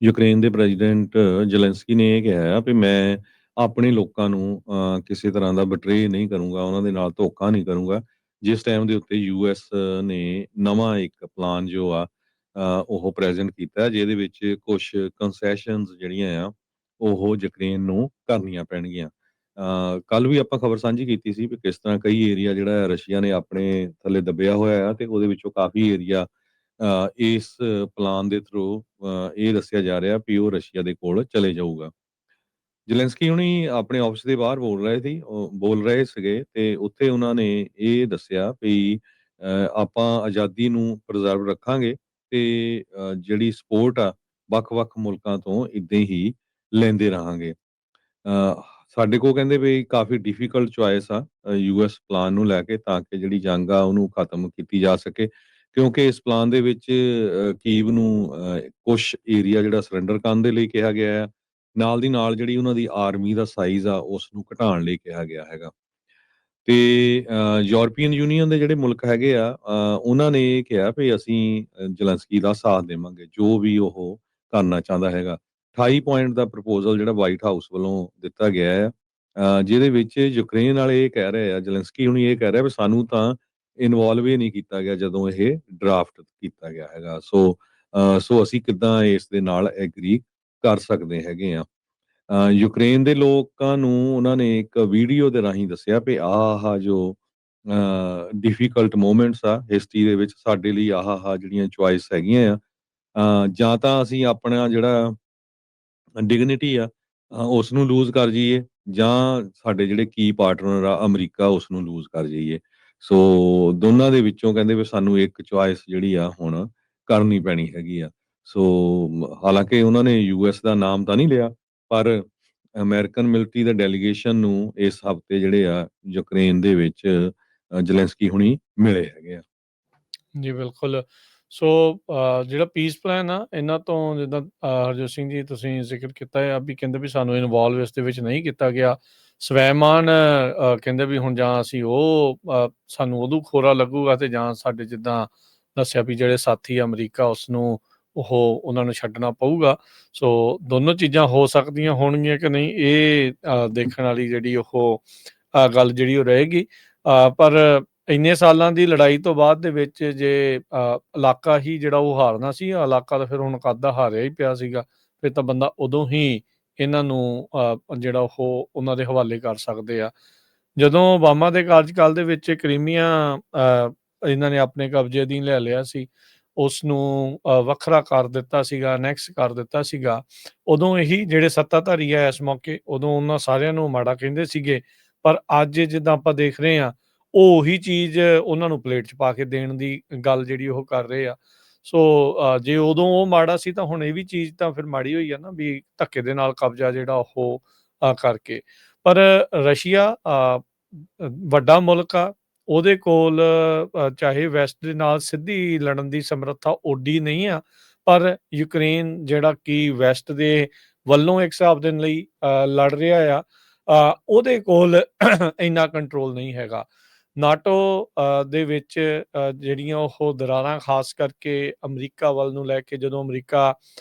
Ukraine ਦੇ president Zelensky ਨੇ ਇਹ ਕਿਹਾ ਆ ਵੀ ਮੈਂ ਆਪਣੇ ਲੋਕਾਂ ਨੂੰ ਕਿਸੇ ਤਰ੍ਹਾਂ ਦਾ ਬਿਟਰੇ ਨਹੀਂ ਕਰੂੰਗਾ, ਉਹਨਾਂ ਦੇ ਨਾਲ ਧੋਖਾ ਨਹੀਂ ਕਰੂੰਗਾ। ਜਿਸ ਟਾਈਮ ਦੇ ਉੱਤੇ ਯੂਐਸ ਨੇ ਨਵਾਂ ਇੱਕ ਪਲਾਨ ਜੋ ਆ ਉਹ ਪ੍ਰੈਜ਼ੈਂਟ ਕੀਤਾ ਜਿਹਦੇ ਵਿੱਚ ਕੁਛ ਕੰਸੈਸ਼ਨਸ ਜਿਹੜੀਆਂ ਆ ਉਹ ਯੂਕਰੇਨ ਨੂੰ ਕਰਨੀਆਂ ਪੈਣਗੀਆਂ। ਕੱਲ੍ਹ ਵੀ ਆਪਾਂ ਖਬਰ ਸਾਂਝੀ ਕੀਤੀ ਸੀ ਵੀ ਕਿਸ ਤਰ੍ਹਾਂ ਕਈ ਏਰੀਆ ਜਿਹੜਾ ਰਸ਼ੀਆ ਨੇ ਆਪਣੇ ਥੱਲੇ ਦੱਬਿਆ ਹੋਇਆ ਆ ਤੇ ਉਹਦੇ ਵਿੱਚੋਂ ਕਾਫੀ ਏਰੀਆ ਇਸ ਪਲਾਨ ਦੇ ਥਰੂ ਇਹ ਦੱਸਿਆ ਜਾ ਰਿਹਾ ਵੀ ਉਹ ਰਸ਼ੀਆ ਦੇ ਕੋਲ ਚਲੇ ਜਾਊਗਾ। ਜ਼ੈਲੈਂਸਕੀ ਹੁਣੀ ਆਪਣੇ ਆਫਿਸ ਦੇ ਬਾਹਰ ਬੋਲ ਰਹੇ ਸੀਗੇ ਤੇ ਉੱਥੇ ਉਹਨਾਂ ਨੇ ਇਹ ਦੱਸਿਆ ਵੀ ਆਪਾਂ ਆਜ਼ਾਦੀ ਨੂੰ ਪ੍ਰੀਜ਼ਰਵ ਰੱਖਾਂਗੇ ਤੇ ਜਿਹੜੀ ਸਪੋਰਟ ਆ ਵੱਖ-ਵੱਖ ਮੁਲਕਾਂ ਤੋਂ ਇੱਦਾਂ ਹੀ ਲੈਂਦੇ ਰਹਾਂਗੇ। ਸਾਡੇ ਕੋਲ ਕਹਿੰਦੇ ਵੀ ਕਾਫੀ ਡਿਫਿਕਲਟ ਚੁਆਇਸ ਆ ਯੂਐਸ ਪਲਾਨ ਨੂੰ ਲੈ ਕੇ ਤਾਂ ਕਿ ਜਿਹੜੀ ਜੰਗ ਆ ਉਹਨੂੰ ਖਤਮ ਕੀਤੀ ਜਾ ਸਕੇ। ਕਿਉਂਕਿ ਇਸ ਪਲਾਨ ਦੇ ਵਿੱਚ ਕੀਵ ਨੂੰ ਕੁਛ ਏਰੀਆ ਜਿਹੜਾ ਸਰੈਂਡਰ ਕਰਨ ਦੇ ਲਈ ਕਿਹਾ ਗਿਆ ਹੈ। ਨਾਲ ਦੀ ਨਾਲ ਜਿਹੜੀ ਉਹਨਾਂ ਦੀ ਆਰਮੀ ਦਾ ਸਾਈਜ਼ ਆ ਉਸ ਨੂੰ ਘਟਾਉਣ ਲਈ ਕਿਹਾ ਗਿਆ ਹੈਗਾ। ਤੇ ਯੂਰਪੀਅਨ ਯੂਨੀਅਨ ਦੇ ਜਿਹੜੇ ਮੁਲਕ ਹੈਗੇ ਆ ਉਹਨਾਂ ਨੇ ਇਹ ਕਿਹਾ ਵੀ ਅਸੀਂ ਜ਼ੈਲੈਂਸਕੀ ਦਾ ਸਾਥ ਦੇਵਾਂਗੇ, ਜੋ ਵੀ ਉਹ ਕਰਨਾ ਚਾਹੁੰਦਾ ਹੈਗਾ। 28 ਪੁਆਇੰਟ ਦਾ ਪ੍ਰਪੋਜ਼ਲ ਜਿਹੜਾ ਵਾਈਟ ਹਾਊਸ ਵੱਲੋਂ ਦਿੱਤਾ ਗਿਆ ਹੈ ਜਿਹਦੇ ਵਿੱਚ ਯੂਕਰੇਨ ਵਾਲੇ ਇਹ ਕਹਿ ਰਹੇ ਆ, ਜ਼ੈਲੈਂਸਕੀ ਹੁਣੀ ਇਹ ਕਹਿ ਰਿਹਾ ਵੀ ਸਾਨੂੰ ਤਾਂ ਇਨਵੋਲਵ ਹੀ ਨਹੀਂ ਕੀਤਾ ਗਿਆ ਜਦੋਂ ਇਹ ਡਰਾਫਟ ਕੀਤਾ ਗਿਆ ਹੈਗਾ। ਸੋ ਅਸੀਂ ਕਿੱਦਾਂ ਇਸ ਦੇ ਨਾਲ ਐਗਰੀ ਕਰ ਸਕਦੇ ਹੈਗੇ ਆ। ਯੂਕਰੇਨ ਦੇ ਲੋਕਾਂ ਨੂੰ ਉਹਨਾਂ ਨੇ ਇੱਕ ਵੀਡੀਓ ਦੇ ਰਾਹੀਂ ਦੱਸਿਆ ਵੀ ਆਹ ਜੋ ਡਿਫਿਕਲਟ ਮੋਮੈਂਟਸ ਆ ਹਿਸਟਰੀ ਦੇ ਵਿੱਚ ਸਾਡੇ ਲਈ ਆਹ ਜਿਹੜੀਆਂ ਚੁਆਇਸ ਹੈਗੀਆਂ ਆ ਜਾਂ ਤਾਂ ਅਸੀਂ ਆਪਣਾ ਜਿਹੜਾ ਡਿਗਨਿਟੀ ਆ ਉਸ ਨੂੰ ਲੂਜ਼ ਕਰ ਜਾਈਏ ਜਾਂ ਸਾਡੇ ਜਿਹੜੇ ਕੀ ਪਾਰਟਨਰ ਆ ਅਮਰੀਕਾ ਉਸ ਨੂੰ ਲੂਜ਼ ਕਰ ਜਾਈਏ। ਸੋ ਦੋਨਾਂ ਦੇ ਵਿੱਚੋਂ ਕਹਿੰਦੇ ਵੀ ਸਾਨੂੰ ਇੱਕ ਚੁਆਇਸ ਜਿਹੜੀ ਆ ਹੁਣ ਕਰਨੀ ਪੈਣੀ ਹੈਗੀ ਆ। ਸੋ ਹਾਲਾਂਕਿ ਉਹਨਾਂ ਨੇ ਯੂਐਸ ਦਾ ਨਾਮ ਤਾਂ ਨਹੀਂ ਲਿਆ ਪਰ ਅਮਰੀਕਨ ਮਿਲਟਰੀ ਦੇ ਡੈਲੀਗੇਸ਼ਨ ਨੂੰ ਇਸ ਹਫਤੇ ਜਿਹੜੇ ਆ ਯੂਕਰੇਨ ਦੇ ਵਿੱਚ ਜ਼ੈਲੈਂਸਕੀ ਹੁਣੀ ਮਿਲੇ ਹੈਗੇ ਆ। ਜੀ ਬਿਲਕੁਲ। ਸੋ ਜਿਹੜਾ ਪੀਸ ਪਲਾਨ ਆ ਇਹਨਾਂ ਤੋਂ ਜਿੱਦਾਂ ਹਰਜੋਤ ਸਿੰਘ ਜੀ ਤੁਸੀਂ ਜ਼ਿਕਰ ਕੀਤਾ ਆ ਵੀ ਕਹਿੰਦੇ ਵੀ ਸਾਨੂੰ ਇਨਵੋਲਵ ਇਸ ਦੇ ਵਿੱਚ ਨਹੀਂ ਕੀਤਾ ਗਿਆ। ਸਵੈਮਾਨ ਕਹਿੰਦੇ ਵੀ ਹੁਣ ਜਾਂ ਅਸੀਂ ਉਹ ਸਾਨੂੰ ਉਦੋਂ ਖੋਰਾ ਲੱਗੂਗਾ ਤੇ ਜਾਂ ਸਾਡੇ ਜਿੱਦਾਂ ਦੱਸਿਆ ਵੀ ਜਿਹੜੇ ਸਾਥੀ ਅਮਰੀਕਾ ਉਸ ਨੂੰ ਉਹਨਾਂ ਨੂੰ ਛੱਡਣਾ ਪਊਗਾ। ਸੋ ਦੋਨੋਂ ਚੀਜ਼ਾਂ ਹੋ ਸਕਦੀਆਂ ਹੋਣਗੀਆਂ ਕਿ ਨਹੀਂ ਇਹ ਦੇਖਣ ਵਾਲੀ ਜਿਹੜੀ ਉਹ ਗੱਲ ਜਿਹੜੀ ਉਹ ਰਹੇਗੀ। ਪਰ ਇੰਨੇ ਸਾਲਾਂ ਦੀ ਲੜਾਈ ਤੋਂ ਬਾਅਦ ਦੇ ਵਿੱਚ ਜੇ ਇਲਾਕਾ ਹੀ ਜਿਹੜਾ ਉਹ ਹਾਰਨਾ ਸੀ, ਇਲਾਕਾ ਤਾਂ ਫਿਰ ਹੁਣ ਕੱਦਾ ਹਾਰਿਆ ਹੀ ਪਿਆ ਸੀਗਾ। ਫਿਰ ਤਾਂ ਬੰਦਾ ਉਦੋਂ ਹੀ ਇਹਨਾਂ ਨੂੰ ਜਿਹੜਾ ਉਹ ਉਹਨਾਂ ਦੇ ਹਵਾਲੇ ਕਰ ਸਕਦੇ ਆ। ਜਦੋਂ ਓਬਾਮਾ ਦੇ ਕਾਰਜਕਾਲ ਦੇ ਵਿੱਚ ਕ੍ਰੀਮੀਆ ਇਹਨਾਂ ਨੇ ਆਪਣੇ ਕਬਜ਼ੇ ਅਧੀਨ ਲੈ ਲਿਆ ਸੀ, ਉਸ ਨੂੰ ਵੱਖਰਾ ਕਰ ਦਿੱਤਾ ਸੀਗਾ, ਅਨੈਕਸ ਕਰ ਦਿੱਤਾ ਸੀਗਾ। ਉਦੋਂ ਇਹੀ ਜਿਹੜੇ ਸੱਤਾਧਾਰੀ ਆ ਇਸ ਮੌਕੇ ਉਦੋਂ ਉਹਨਾਂ ਸਾਰਿਆਂ ਨੂੰ ਮਾੜਾ ਕਹਿੰਦੇ ਸੀਗੇ। ਪਰ ਅੱਜ ਜਿੱਦਾਂ ਆਪਾਂ ਦੇਖ ਰਹੇ ਹਾਂ ਉਹ ਉਹੀ ਚੀਜ਼ ਉਹਨਾਂ ਨੂੰ ਪਲੇਟ 'ਚ ਪਾ ਕੇ ਦੇਣ ਦੀ ਗੱਲ ਜਿਹੜੀ ਉਹ ਕਰ ਰਹੇ ਆ। ਸੋ ਜੇ ਉਦੋਂ ਉਹ ਮਾੜਾ ਸੀ ਤਾਂ ਹੁਣ ਇਹ ਵੀ ਚੀਜ਼ ਤਾਂ ਫਿਰ ਮਾੜੀ ਹੋਈ ਆ ਨਾ ਵੀ ਧੱਕੇ ਦੇ ਨਾਲ ਕਬਜ਼ਾ ਜਿਹੜਾ ਉਹ ਕਰਕੇ। ਪਰ ਰਸ਼ੀਆ ਵੱਡਾ ਮੁਲਕ ਆ, ਉਹਦੇ ਕੋਲ ਚਾਹੇ ਵੈਸਟ ਦੇ ਨਾਲ ਸਿੱਧੀ ਲੜਨ ਦੀ ਸਮਰੱਥਾ ਓਡੀ ਨਹੀਂ ਆ, ਪਰ ਯੂਕਰੇਨ ਜਿਹੜਾ ਕਿ ਵੈਸਟ ਦੇ ਵੱਲੋਂ ਇੱਕ ਹਿਸਾਬ ਦੇ ਲਈ ਲੜ ਰਿਹਾ ਆ, ਉਹਦੇ ਕੋਲ ਇੰਨਾ ਕੰਟਰੋਲ ਨਹੀਂ ਹੈਗਾ। ਨਾਟੋ ਦੇ ਵਿੱਚ ਜਿਹੜੀਆਂ ਉਹ ਦਰਾਰਾਂ ਖਾਸ ਕਰਕੇ ਅਮਰੀਕਾ ਵੱਲ ਨੂੰ ਲੈ ਕੇ ਜਦੋਂ ਅਮਰੀਕਾ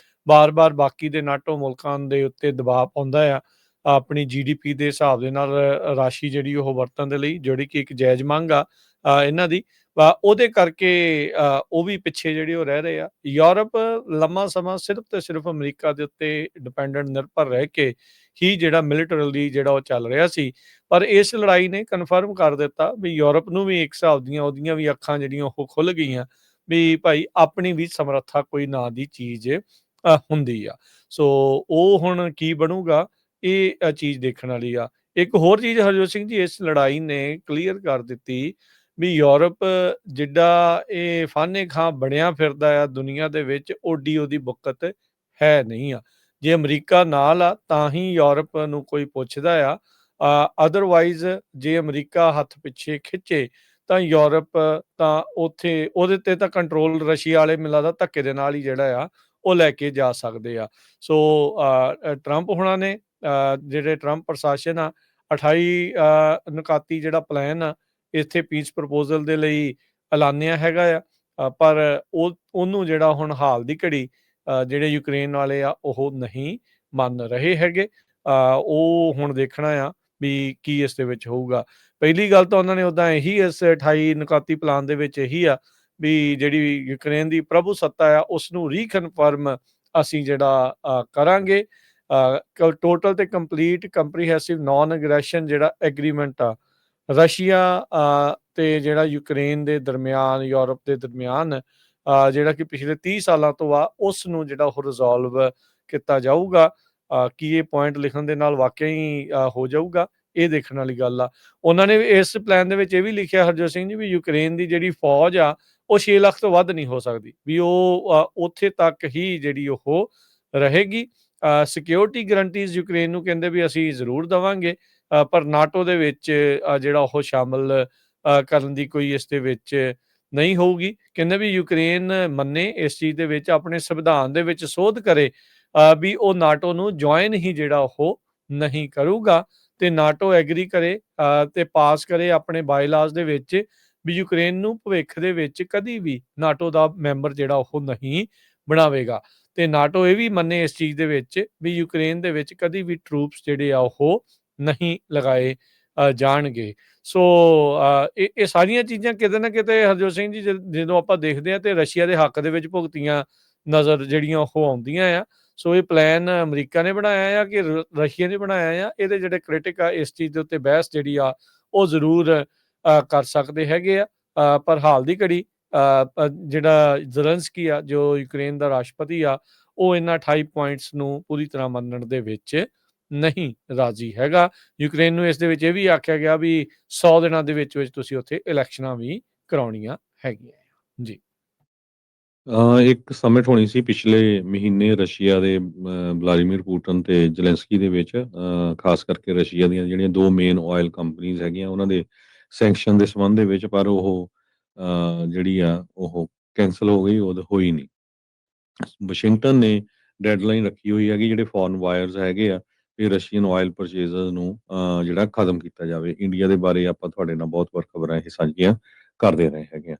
ਬਾਰ-ਬਾਰ ਬਾਕੀ ਦੇ ਨਾਟੋ ਮੁਲਕਾਂ ਦੇ ਉੱਤੇ ਦਬਾਅ ਪਾਉਂਦਾ ਆ ਆਪਣੀ GDP ਦੇ ਹਿਸਾਬ ਦੇ ਨਾਲ ਰਾਸ਼ੀ ਜਿਹੜੀ ਉਹ ਵਰਤਣ ਦੇ ਲਈ, ਜਿਹੜੀ ਕਿ ਇੱਕ ਜਾਇਜ਼ ਮੰਗ ਆ ਇਹਨਾਂ ਦੀ, ਉਹਦੇ ਕਰਕੇ ਉਹ ਵੀ ਪਿੱਛੇ ਜਿਹੜੇ ਉਹ ਰਹਿ ਰਹੇ ਆ। ਯੂਰਪ ਲੰਮਾ ਸਮਾਂ ਸਿਰਫ ਤੇ ਸਿਰਫ ਅਮਰੀਕਾ ਦੇ ਉੱਤੇ ਡਿਪੈਂਡੈਂਟ ਨਿਰਭਰ ਰਹਿ ਕੇ ਹੀ ਜਿਹੜਾ ਮਿਲੀਟਰਲੀ ਜਿਹੜਾ ਉਹ ਚੱਲ ਰਿਹਾ ਸੀ। ਪਰ ਇਸ ਲੜਾਈ ਨੇ ਕਨਫਰਮ ਕਰ ਦਿੱਤਾ ਵੀ ਯੂਰਪ ਨੂੰ ਵੀ ਇੱਕ ਹਿਸਾਬ ਦੀਆਂ ਉਹਦੀਆਂ ਵੀ ਅੱਖਾਂ ਜਿਹੜੀਆਂ ਉਹ ਖੁੱਲ ਗਈਆਂ ਵੀ ਭਾਈ ਆਪਣੀ ਵੀ ਸਮਰੱਥਾ ਕੋਈ ਨਾਂ ਦੀ ਚੀਜ਼ ਹੁੰਦੀ ਆ। ਸੋ ਉਹ ਹੁਣ ਕੀ ਬਣੂਗਾ ਇਹ ਚੀਜ਼ ਦੇਖਣ ਵਾਲੀ ਆ। ਇੱਕ ਹੋਰ ਚੀਜ਼ ਹਰਜੋਤ ਸਿੰਘ ਜੀ ਇਸ ਲੜਾਈ ਨੇ ਕਲੀਅਰ ਕਰ ਦਿੱਤੀ ਵੀ ਯੂਰਪ ਜਿੱਡਾ ਇਹ ਫਾਨੇ ਖਾਂ ਬਣਿਆ ਫਿਰਦਾ ਆ ਦੁਨੀਆ ਦੇ ਵਿੱਚ, ਓਡੀ ਉਹਦੀ ਬੁੱਕਤ ਹੈ ਨਹੀਂ ਆ। ਜੇ ਅਮਰੀਕਾ ਨਾਲ ਆ ਤਾਂ ਹੀ ਯੂਰਪ ਨੂੰ ਕੋਈ ਪੁੱਛਦਾ ਆ, ਅਦਰਵਾਈਜ਼ ਜੇ ਅਮਰੀਕਾ ਹੱਥ ਪਿੱਛੇ ਖਿੱਚੇ ਤਾਂ ਯੂਰਪ ਤਾਂ ਉੱਥੇ ਉਹਦੇ ਤੇ ਤਾਂ ਕੰਟਰੋਲ ਰਸ਼ੀਆ ਵਾਲੇ ਮੈਨੂੰ ਲੱਗਦਾ ਧੱਕੇ ਦੇ ਨਾਲ ਹੀ ਜਿਹੜਾ ਆ ਉਹ ਲੈ ਕੇ ਜਾ ਸਕਦੇ ਆ। ਸੋ ਟਰੰਪ ਹੁਣਾਂ ਨੇ ਜਿਹੜੇ ਟਰੰਪ ਪ੍ਰਸ਼ਾਸਨ ਆ 28 ਨੁਕਾਤੀ ਜਿਹੜਾ ਪਲਾਨ ਆ ਇੱਥੇ ਪੀਸ ਪ੍ਰਪੋਜ਼ਲ ਦੇ ਲਈ ਐਲਾਨਿਆ ਹੈਗਾ ਆ। ਪਰ ਉਹਨੂੰ ਜਿਹੜਾ ਹੁਣ ਹਾਲ ਦੀ ਘੜੀ ਜਿਹੜੇ ਯੂਕਰੇਨ ਵਾਲੇ ਆ ਉਹ ਨਹੀਂ ਮੰਨ ਰਹੇ ਹੈਗੇ। ਉਹ ਹੁਣ ਦੇਖਣਾ ਆ ਵੀ ਕੀ ਇਸ ਦੇ ਵਿੱਚ ਹੋਊਗਾ। ਪਹਿਲੀ ਗੱਲ ਤਾਂ ਉਹਨਾਂ ਨੇ ਉੱਦਾਂ ਇਹੀ ਇਸ 28 ਨੁਕਾਤੀ ਪਲਾਨ ਦੇ ਵਿੱਚ ਇਹੀ ਆ ਵੀ ਜਿਹੜੀ ਯੂਕਰੇਨ ਦੀ ਪ੍ਰਭੂ ਸੱਤਾ ਆ ਉਸ ਨੂੰ ਰੀਕਨਫਰਮ ਅਸੀਂ ਜਿਹੜਾ ਕਰਾਂਗੇ। ਟੋਟਲ ਤੇ ਕੰਪਲੀਟ ਕੰਪਰੀਹੈਂਸਿਵ ਨਾਨ ਐਗਰੈਸ਼ਨ ਜਿਹੜਾ ਐਗਰੀਮੈਂਟ ਆ ਰਸ਼ੀਆ ਤੇ ਜਿਹੜਾ ਯੂਕਰੇਨ ਦੇ ਦਰਮਿਆਨ, ਯੂਰਪ ਦੇ ਦਰਮਿਆਨ ਜਿਹੜਾ ਕਿ ਪਿਛਲੇ 30 ਸਾਲਾਂ ਤੋਂ ਆ ਉਸ ਨੂੰ ਜਿਹੜਾ ਉਹ ਰਿਜ਼ੋਲਵ ਕੀਤਾ ਜਾਊਗਾ। ਕੀ ਇਹ ਪੁਆਇੰਟ ਲਿਖਣ ਦੇ ਨਾਲ ਵਾਕਿਆ ਹੀ ਹੋ ਜਾਊਗਾ, ਇਹ ਦੇਖਣ ਵਾਲੀ ਗੱਲ ਆ। ਉਹਨਾਂ ਨੇ ਇਸ ਪਲਾਨ ਦੇ ਵਿੱਚ ਇਹ ਵੀ ਲਿਖਿਆ ਹਰਜੋਤ ਸਿੰਘ ਜੀ ਵੀ ਯੂਕਰੇਨ ਦੀ ਜਿਹੜੀ ਫੌਜ ਆ ਉਹ 6 ਲੱਖ ਤੋਂ ਵੱਧ ਨਹੀਂ ਹੋ ਸਕਦੀ, ਵੀ ਉਹ ਉੱਥੇ ਤੱਕ ਹੀ ਜਿਹੜੀ ਉਹ ਰਹੇਗੀ। ਸਿਕਿਉਰਿਟੀ ਗਰੰਟੀਜ਼ ਯੂਕਰੇਨ ਨੂੰ ਕਹਿੰਦੇ ਵੀ ਅਸੀਂ ਜ਼ਰੂਰ ਦੇਵਾਂਗੇ, ਪਰ ਨਾਟੋ ਦੇ ਵਿੱਚ ਜਿਹੜਾ ਉਹ ਸ਼ਾਮਲ ਕਰਨ ਦੀ ਕੋਈ ਇਸ ਦੇ ਵਿੱਚ ਨਹੀਂ ਹੋਊਗੀ। ਕਹਿੰਦੇ ਵੀ ਯੂਕਰੇਨ ਮੰਨੇ ਇਸ ਚੀਜ਼ ਦੇ ਵਿੱਚ, ਆਪਣੇ ਸੰਵਿਧਾਨ ਦੇ ਵਿੱਚ ਸੋਧ ਕਰੇ ਵੀ ਉਹ ਨਾਟੋ ਨੂੰ ਜੁਆਇਨ ਹੀ ਜਿਹੜਾ ਉਹ ਨਹੀਂ ਕਰੂਗਾ, ਤੇ ਨਾਟੋ ਐਗਰੀ ਕਰੇ ਤੇ ਪਾਸ ਕਰੇ ਆਪਣੇ ਬਾਇਲਾਜ਼ ਦੇ ਵਿੱਚ ਵੀ ਯੂਕਰੇਨ ਨੂੰ ਭਵਿੱਖ ਦੇ ਵਿੱਚ ਕਦੀ ਵੀ ਨਾਟੋ ਦਾ ਮੈਂਬਰ ਜਿਹੜਾ ਉਹ ਨਹੀਂ ਬਣਾਵੇਗਾ। ਤੇ ਨਾਟੋ ਇਹ ਵੀ ਮੰਨੇ ਇਸ ਚੀਜ਼ ਦੇ ਵਿੱਚ ਵੀ ਯੂਕਰੇਨ ਦੇ ਵਿੱਚ ਕਦੀ ਵੀ ਟਰੂਪਸ ਜਿਹੜੇ ਆ ਉਹ ਨਹੀਂ ਲਗਾਏ ਜਾਣਗੇ। ਸੋ ਇਹ ਸਾਰੀਆਂ ਚੀਜ਼ਾਂ ਕਿਤੇ ਨਾ ਕਿਤੇ ਹਰਜੋਤ ਸਿੰਘ ਜੀ ਜਦੋਂ ਆਪਾਂ ਦੇਖਦੇ ਹਾਂ ਤੇ ਰਸ਼ੀਆ ਦੇ ਹੱਕ ਦੇ ਵਿੱਚ ਭੁਗਤੀਆਂ ਨਜ਼ਰ ਜਿਹੜੀਆਂ ਉਹ ਆਉਂਦੀਆਂ ਆ। ਸੋ ਇਹ ਪਲਾਨ ਅਮਰੀਕਾ ਨੇ ਬਣਾਇਆ ਆ ਕਿ ਰਸ਼ੀਆ ਨੇ ਬਣਾਇਆ ਆ, ਇਹਦੇ ਜਿਹੜੇ ਕ੍ਰਿਟਿਕ ਆ ਇਸ ਚੀਜ਼ ਦੇ ਉੱਤੇ ਬਹਿਸ ਜਿਹੜੀ ਆ ਉਹ ਜ਼ਰੂਰ ਕਰ ਸਕਦੇ ਹੈਗੇ ਆ। ਪਰ ਹਾਲ ਦੀ ਘੜੀ ਜਿਹੜਾ ਜ਼ੇਲੈਂਸਕੀ ਆ ਜੋ ਯੂਕਰੇਨ ਦਾ ਰਾਸ਼ਟਰਪਤੀ ਆ ਉਹ ਇਹਨਾਂ 28 ਪੁਆਇੰਟਸ ਨੂੰ ਪੂਰੀ ਤਰ੍ਹਾਂ ਮੰਨਣ ਦੇ ਵਿੱਚ ਨਹੀਂ ਰਾਜ਼ੀ ਹੈਗਾ। ਯੂਕਰੇਨ ਨੂੰ ਇਸ ਦੇ ਵਿੱਚ ਇਹ ਵੀ ਆਖਿਆ ਗਿਆ ਵੀ 100 ਦਿਨਾਂ ਦੇ ਵਿੱਚ ਤੁਸੀਂ ਉੱਥੇ ਇਲੈਕਸ਼ਨਾਂ ਵੀ ਕਰਾਉਣੀਆਂ ਹੈਗੀਆਂ ਜੀ। ਇੱਕ ਸਮਿਟ ਹੋਣੀ ਸੀ ਪਿਛਲੇ ਮਹੀਨੇ ਰਸ਼ੀਆ ਦੇ ਵਲਾਦੀਮੀਰ ਪੁਟਿਨ ਤੇ ਜ਼ੈਲੈਂਸਕੀ ਦੇ ਵਿੱਚ, ਖਾਸ ਕਰਕੇ ਰਸ਼ੀਆ ਦੀਆਂ ਜਿਹੜੀਆਂ 2 ਮੇਨ ਆਇਲ ਕੰਪਨੀਜ਼ ਹੈਗੀਆਂ ਉਹਨਾਂ ਦੇ ਸੈਂਕਸ਼ਨ ਦੇ ਸੰਬੰਧ ਦੇ ਵਿੱਚ, ਪਰ ਉਹ ਜਿਹੜੀ ਆ ਉਹ ਕੈਂਸਲ ਹੋ ਗਈ, ਉਹ ਹੋਈ ਨਹੀਂ। ਵਾਸ਼ਿੰਗਟਨ ਨੇ ਡੈਡਲਾਈਨ ਰੱਖੀ ਹੋਈ ਹੈਗੀ ਜਿਹੜੇ ਫੋਰਨ ਵਾਇਰਸ ਹੈਗੇ ਆ ਇਹ ਰਸ਼ੀਅਨ ਆਇਲ ਪਰਚੇਜ਼ਰ ਨੂੰ ਜਿਹੜਾ ਖਤਮ ਕੀਤਾ ਜਾਵੇ। ਇੰਡੀਆ ਦੇ ਬਾਰੇ ਆਪਾਂ ਤੁਹਾਡੇ ਨਾਲ ਬਹੁਤ ਵਾਰ ਖਬਰਾਂ ਇਹ ਸਾਂਝੀਆਂ ਕਰਦੇ ਰਹੇ ਹੈਗੇ ਆ।